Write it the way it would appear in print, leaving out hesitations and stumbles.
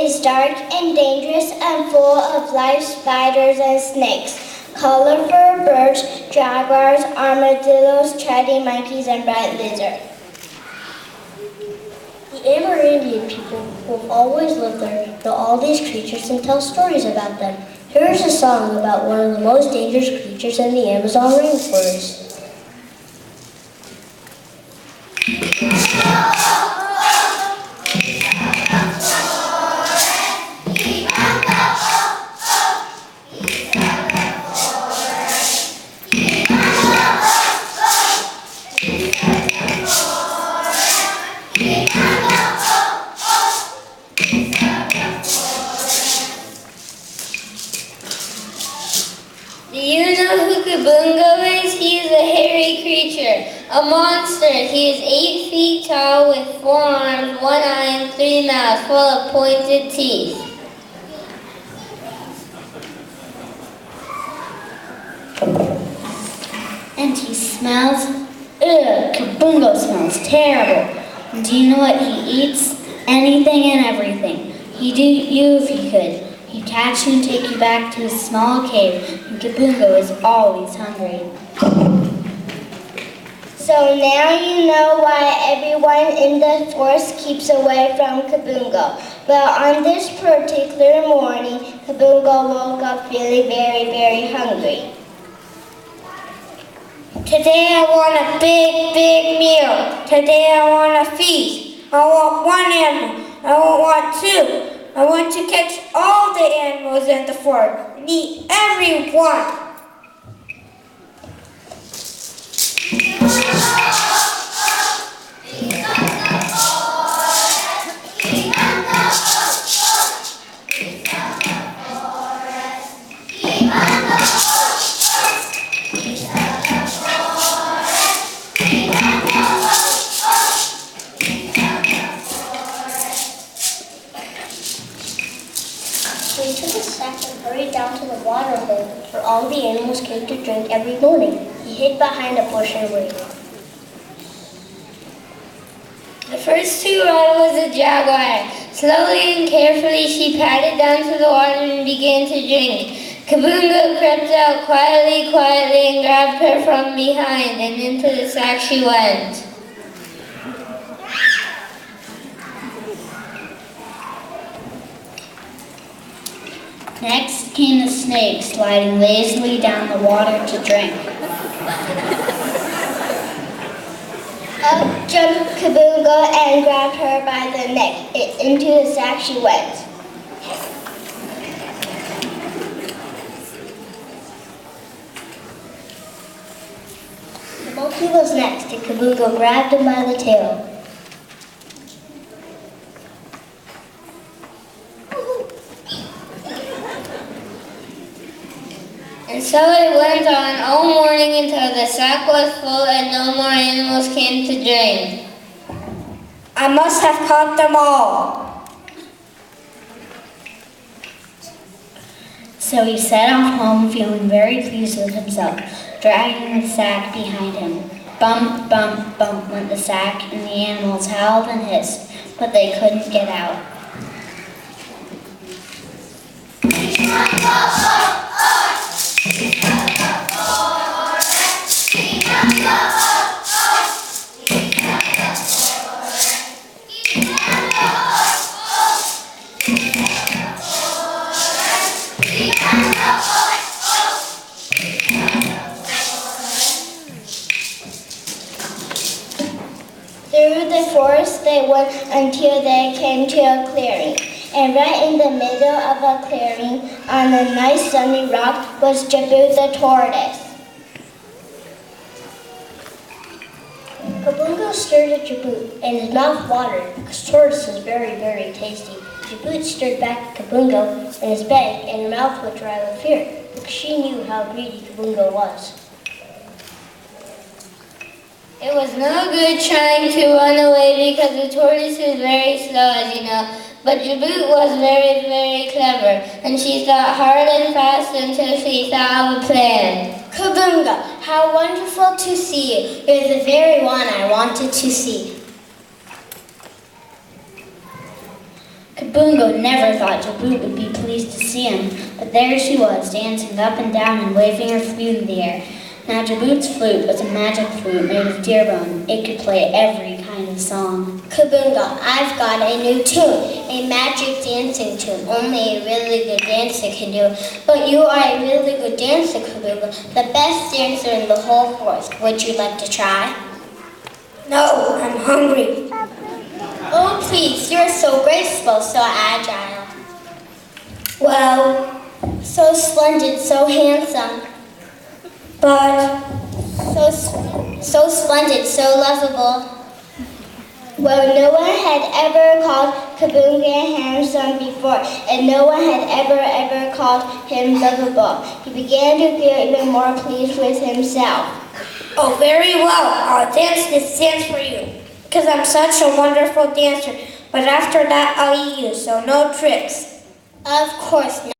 is dark and dangerous and full of live spiders and snakes, colorful birds, jaguars, armadillos, chatty monkeys, and bright lizards. The Amerindian people who have always lived there know all these creatures and tell stories about them. Here is a song about one of the most dangerous creatures in the Amazon rainforest. Do you know who Kabungo is? He is a hairy creature, a monster. He is 8 feet tall with 4 arms, 1 eye, and 3 mouths full of pointed teeth. And he smells, Kabungo smells terrible. And do you know what he eats? Anything and everything. He'd eat you if he could. He'd catch you and take you back to his small cave, and Kabungo is always hungry. So now you know why everyone in the forest keeps away from Kabungo. But on this particular morning, Kabungo woke up feeling very, very hungry. Today I want a big, big meal. Today I want a feast. I want 1 animal. I don't want 2. I want to catch all the animals in the forest and eat every one. So he took his sack and hurried down to the water hole where all the animals came to drink every morning. He hid behind a bush and waited. The first to arrive was a jaguar. Slowly and carefully she padded down to the water and began to drink. Kabungo crept out quietly and grabbed her from behind, and into the sack she went. Next came the snake, sliding lazily down the water to drink. Up jumped Kabungo and grabbed her by the neck. Into the sack she went. The monkey was next, and Kabungo grabbed him by the tail. And so it went on all morning until the sack was full and no more animals came to drink. I must have caught them all. So he set off home feeling very pleased with himself, dragging the sack behind him. Bump, bump, bump went the sack, and the animals howled and hissed, but they couldn't get out. Through the forest they went until they came to a clearing. And right in the middle of a clearing, on a nice sunny rock, was Jabu the tortoise. Kabungo stared at Jabu, and his mouth watered, because tortoise is very, very tasty. Jabu stared back at Kabungo, and his back and her mouth were dry with fear, because she knew how greedy Kabungo was. It was no good trying to run away because the tortoise is very slow, as you know. But Jaboot was very, very clever, and she thought hard and fast until she thought of a plan. Kabungo, how wonderful to see you. You're the very one I wanted to see. Kabungo never thought Jabut would be pleased to see him, but there she was, dancing up and down and waving her flute in the air. Now Jabut's flute was a magic flute made of deer bone. It could play every kind of song. Kabungo, I've got a new tune, a magic dancing tune. Only a really good dancer can do. But you are a really good dancer, Kabungo. The best dancer in the whole forest. Would you like to try? No, I'm hungry. Oh, please, you're so graceful, so agile. Well, So splendid, so handsome. but So splendid, so lovable. Well, no one had ever called Kabunga handsome before, and no one had ever called him lovable. He began to feel even more pleased with himself. oh, very well. I'll dance this dance for you, because I'm such a wonderful dancer. But after that, I'll eat you, so no tricks. Of course not.